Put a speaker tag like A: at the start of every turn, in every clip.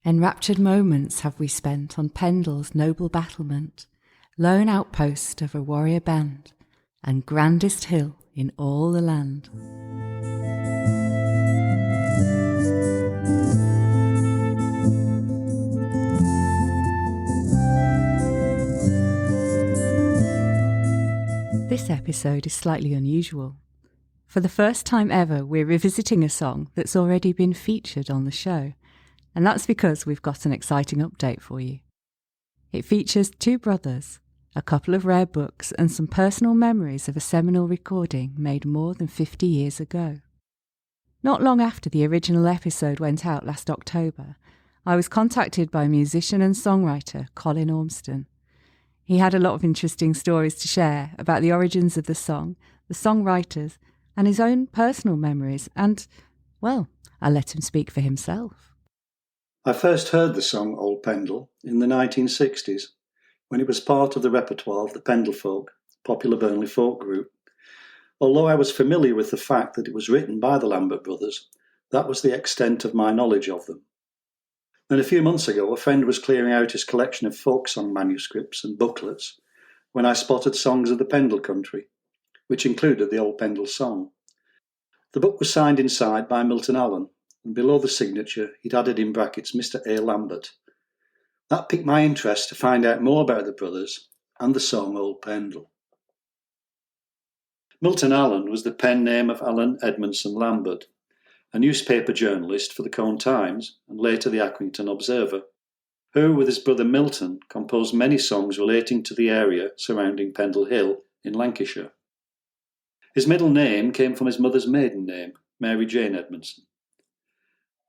A: Enraptured moments have we spent on Pendle's noble battlement, lone outpost of a warrior band, and grandest hill in all the land. This episode is slightly unusual. For the first time ever, we're revisiting a song that's already been featured on the show, and that's because we've got an exciting update for you. It features two brothers, a couple of rare books, and some personal memories of a seminal recording made more than 50 years ago. Not long after the original episode went out last October, I was contacted by musician and songwriter Colin Ormston. He had a lot of interesting stories to share about the origins of the song, the songwriters, and his own personal memories, and, well, I let him speak for himself.
B: I first heard the song Old Pendle in the 1960s, when it was part of the repertoire of the Pendle Folk, popular Burnley folk group. Although I was familiar with the fact that it was written by the Lambert brothers, that was the extent of my knowledge of them. Then a few months ago, a friend was clearing out his collection of folk song manuscripts and booklets when I spotted Songs of the Pendle Country, which included the Old Pendle song. The book was signed inside by Milton Allen, and below the signature he'd added in brackets Mr. A. Lambert. That piqued my interest to find out more about the brothers and the song Old Pendle. Milton Allen was the pen name of Alan Edmondson Lambert, a newspaper journalist for the Cone Times and later the Accrington Observer, who, with his brother Milton, composed many songs relating to the area surrounding Pendle Hill in Lancashire. His middle name came from his mother's maiden name, Mary Jane Edmondson.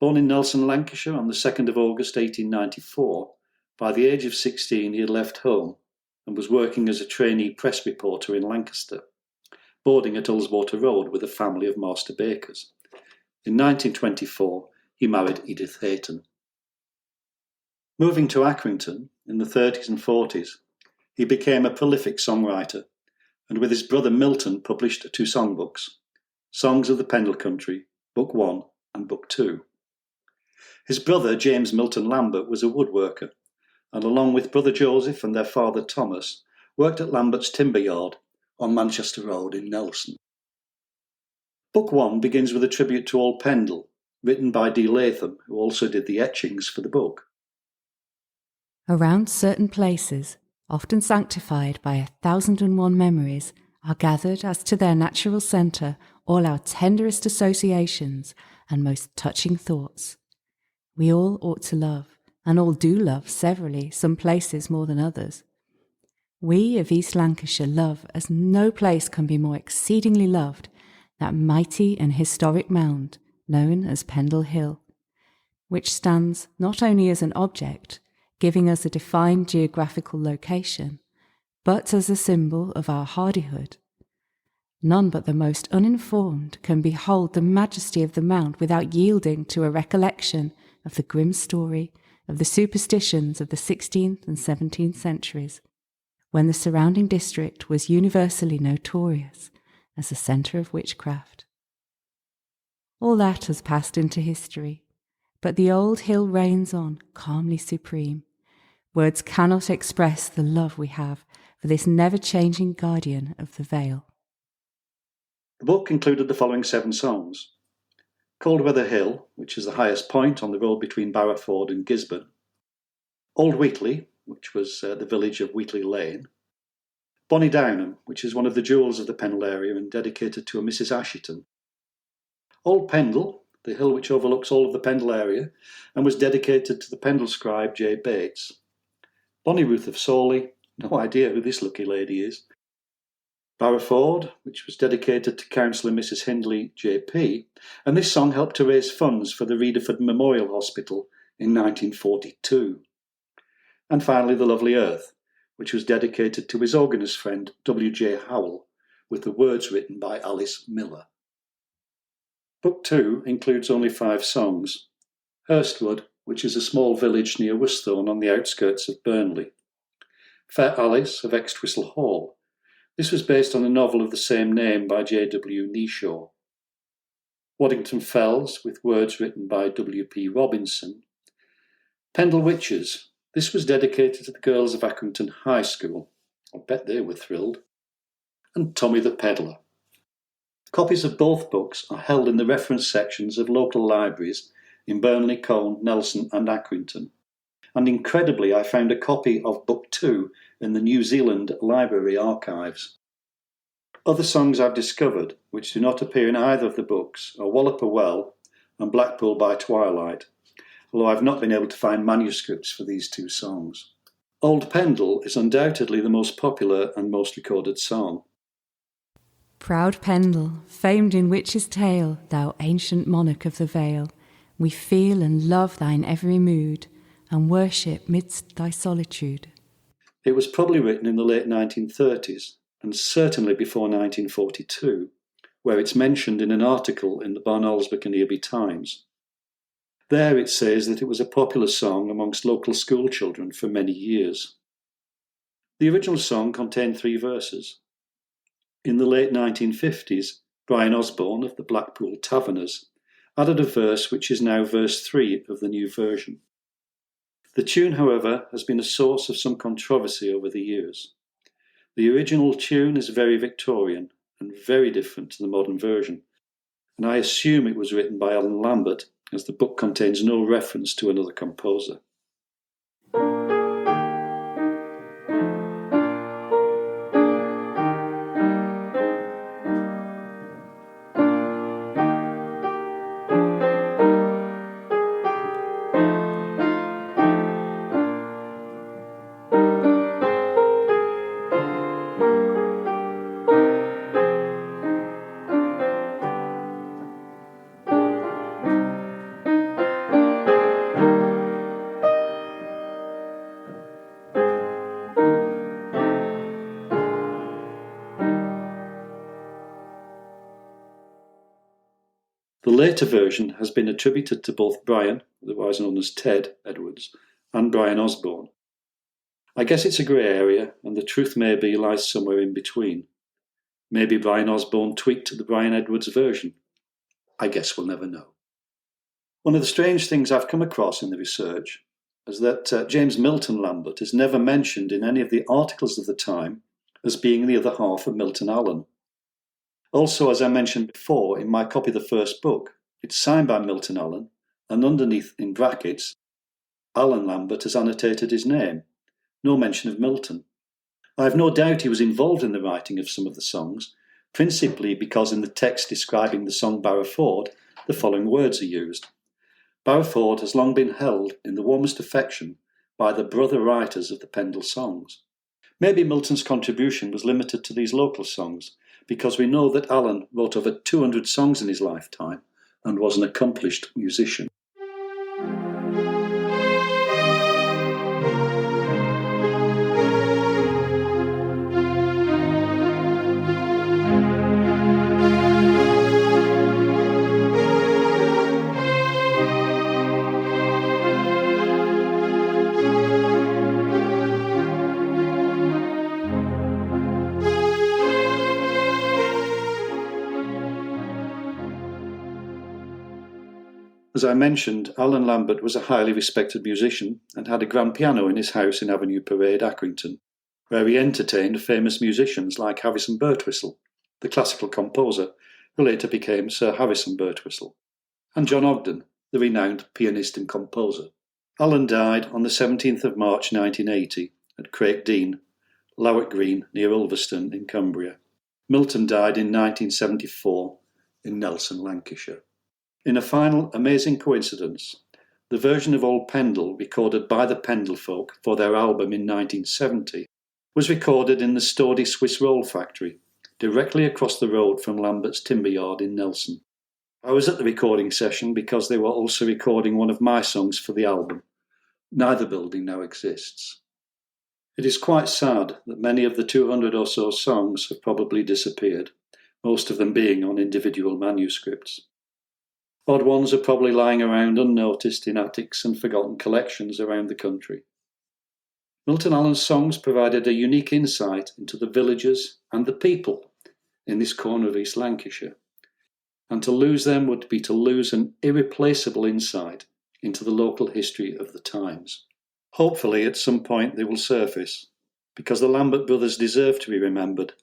B: Born in Nelson, Lancashire on the 2nd of August 1894, by the age of 16 he had left home and was working as a trainee press reporter in Lancaster, boarding at Ullswater Road with a family of master bakers. In 1924 he married Edith Hayton. Moving to Accrington in the 30s and 40s, he became a prolific songwriter and with his brother Milton published two songbooks, Songs of the Pendle Country, Book 1 and Book 2. His brother, James Milton Lambert, was a woodworker, and along with brother Joseph and their father Thomas, worked at Lambert's timber yard on Manchester Road in Nelson. Book 1 begins with a tribute to Old Pendle, written by D. Latham, who also did the etchings for the book.
A: Around certain places, often sanctified by 1,001 memories, are gathered as to their natural centre all our tenderest associations and most touching thoughts. We all ought to love, and all do love severally, some places more than others. We of East Lancashire love, as no place can be more exceedingly loved, that mighty and historic mound known as Pendle Hill, which stands not only as an object, giving us a defined geographical location, but as a symbol of our hardihood. None but the most uninformed can behold the majesty of the mound without yielding to a recollection of the grim story of the superstitions of the 16th and 17th centuries, when the surrounding district was universally notorious as a centre of witchcraft. All that has passed into history, but the old hill reigns on, calmly supreme. Words cannot express the love we have for this never-changing guardian of the vale.
B: The book included the following 7 songs: Coldweather Hill, which is the highest point on the road between Barrowford and Gisborne; Old Wheatley, which was the village of Wheatley Lane; Bonnie Downham, which is one of the jewels of the Pendle area and dedicated to a Mrs. Asherton; Old Pendle, the hill which overlooks all of the Pendle area and was dedicated to the Pendle scribe J. Bates; Bonnie Ruth of Sawley, no idea who this lucky lady is; Barrowford, which was dedicated to Councillor Mrs. Hindley, J.P., and this song helped to raise funds for the Readerford Memorial Hospital in 1942. And finally, The Lovely Earth, which was dedicated to his organist friend W.J. Howell, with the words written by Alice Miller. Book 2 includes only 5 songs: Hurstwood, which is a small village near Wistthorne on the outskirts of Burnley; Fair Alice of Extwistle Hall. This was based on a novel of the same name by J.W. Neeshaw. Waddington Fells, with words written by W.P. Robinson; Pendle Witches. This was dedicated to the girls of Accrington High School. I bet they were thrilled. And Tommy the Pedlar. Copies of both books are held in the reference sections of local libraries in Burnley, Colne, Nelson and Accrington. And incredibly, I found a copy of Book 2 in the New Zealand Library archives. Other songs I've discovered, which do not appear in either of the books, are Walloper Well and Blackpool by Twilight, although I've not been able to find manuscripts for these two songs. Old Pendle is undoubtedly the most popular and most recorded song.
A: Proud Pendle, famed in witch's tale, thou ancient monarch of the vale, we feel and love thine every mood, and worship midst thy solitude.
B: It was probably written in the late 1930s, and certainly before 1942, where it's mentioned in an article in the Barnoldswick and Earby Times. There it says that it was a popular song amongst local school children for many years. The original song contained 3 verses. In the late 1950s, Brian Osborne of the Blackpool Taverners added a verse which is now verse 3 of the new version. The tune, however, has been a source of some controversy over the years. The original tune is very Victorian and very different to the modern version, and I assume it was written by Alan Lambert, as the book contains no reference to another composer. The later version has been attributed to both Brian, otherwise known as Ted Edwards, and Brian Osborne. I guess it's a grey area, and the truth maybe lies somewhere in between. Maybe Brian Osborne tweaked the Brian Edwards version. I guess we'll never know. One of the strange things I've come across in the research is that James Milton Lambert is never mentioned in any of the articles of the time as being the other half of Milton Allen. Also, as I mentioned before, in my copy of the first book, it's signed by Milton Allen, and underneath, in brackets, Alan Lambert has annotated his name. No mention of Milton. I have no doubt he was involved in the writing of some of the songs, principally because in the text describing the song Barrowford, the following words are used. Barrowford has long been held in the warmest affection by the brother writers of the Pendle songs. Maybe Milton's contribution was limited to these local songs, because we know that Allen wrote over 200 songs in his lifetime and was an accomplished musician. As I mentioned, Alan Lambert was a highly respected musician and had a grand piano in his house in Avenue Parade, Accrington, where he entertained famous musicians like Harrison Birtwistle, the classical composer who later became Sir Harrison Birtwistle, and John Ogden, the renowned pianist and composer. Alan died on the 17th of March 1980 at Craik Dean, Lowick Green near Ulverston in Cumbria. Milton died in 1974 in Nelson, Lancashire. In a final amazing coincidence, the version of Old Pendle recorded by the Pendle folk for their album in 1970 was recorded in the Stody Swiss Roll Factory, directly across the road from Lambert's timber yard in Nelson. I was at the recording session because they were also recording one of my songs for the album. Neither building now exists. It is quite sad that many of the 200 or so songs have probably disappeared, most of them being on individual manuscripts. Odd ones are probably lying around unnoticed in attics and forgotten collections around the country. Milton Allen's songs provided a unique insight into the villagers and the people in this corner of East Lancashire, and to lose them would be to lose an irreplaceable insight into the local history of the times. Hopefully at some point they will surface, because the Lambert brothers deserve to be remembered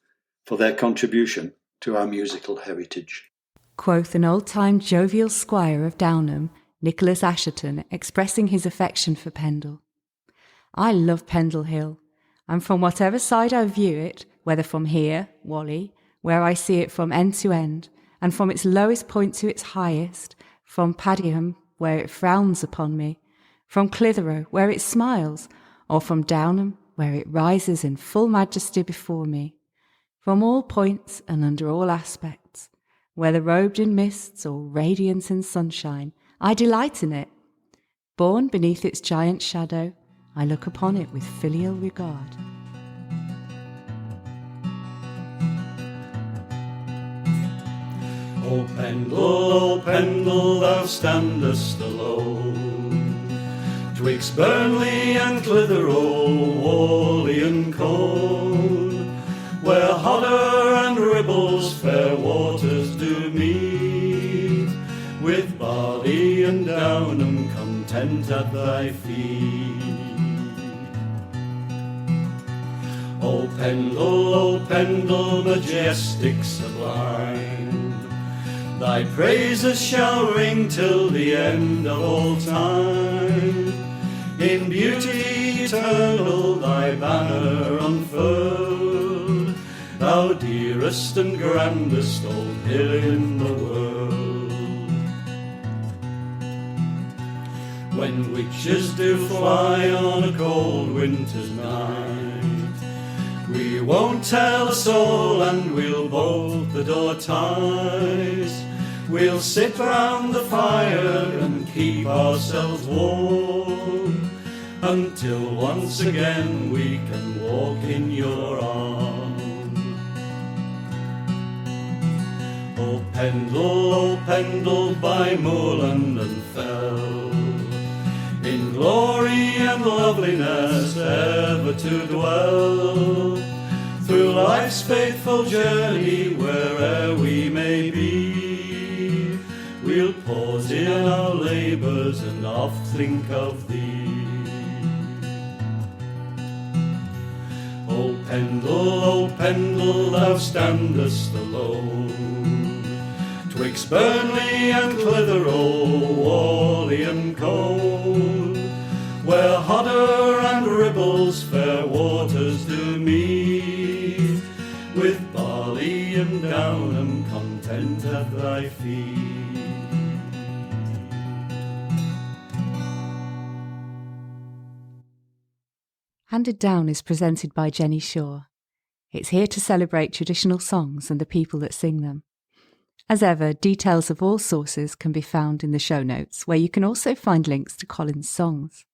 B: for their contribution to our musical heritage.
A: Quoth an old-time jovial squire of Downham, Nicholas Asherton, expressing his affection for Pendle. I love Pendle Hill, and from whatever side I view it, whether from here, Whalley, where I see it from end to end, and from its lowest point to its highest, from Padiham, where it frowns upon me, from Clitheroe, where it smiles, or from Downham, where it rises in full majesty before me, from all points and under all aspects, whether robed in mists or radiant in sunshine, I delight in it. Born beneath its giant shadow, I look upon it with filial regard.
C: O Pendle, thou standest alone, twixt Burnley and Clitheroe, Whalley and cold, where Hodder and Ribble's fair waters do meet, with Barley and Downham content at thy feet. O Pendle, majestic, sublime, thy praises shall ring till the end of all time. In beauty eternal thy banner unfurled, thou dearest and grandest old hill in the world. When witches do fly on a cold winter's night, we won't tell a soul and we'll bolt the door tight. We'll sit round the fire and keep ourselves warm, until once again we can walk in your arms. O Pendle, by moorland and fell, in glory and loveliness ever to dwell, through life's faithful journey where'er we may be, we'll pause in our labours and oft think of thee. O Pendle, thou standest alone, twixt Burnley and Clitheroe, Whalley and cold, where Hodder and Ribble's fair waters do meet, with Barley and Downham content at thy feet.
A: Handed Down is presented by Jenny Shaw. It's here to celebrate traditional songs and the people that sing them. As ever, details of all sources can be found in the show notes, where you can also find links to Colin's songs.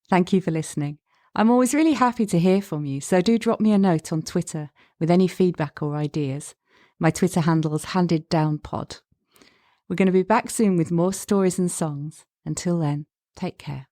A: Thank you for listening. I'm always really happy to hear from you, so do drop me a note on Twitter with any feedback or ideas. My Twitter handle's handeddownpod. We're going to be back soon with more stories and songs. Until then, take care.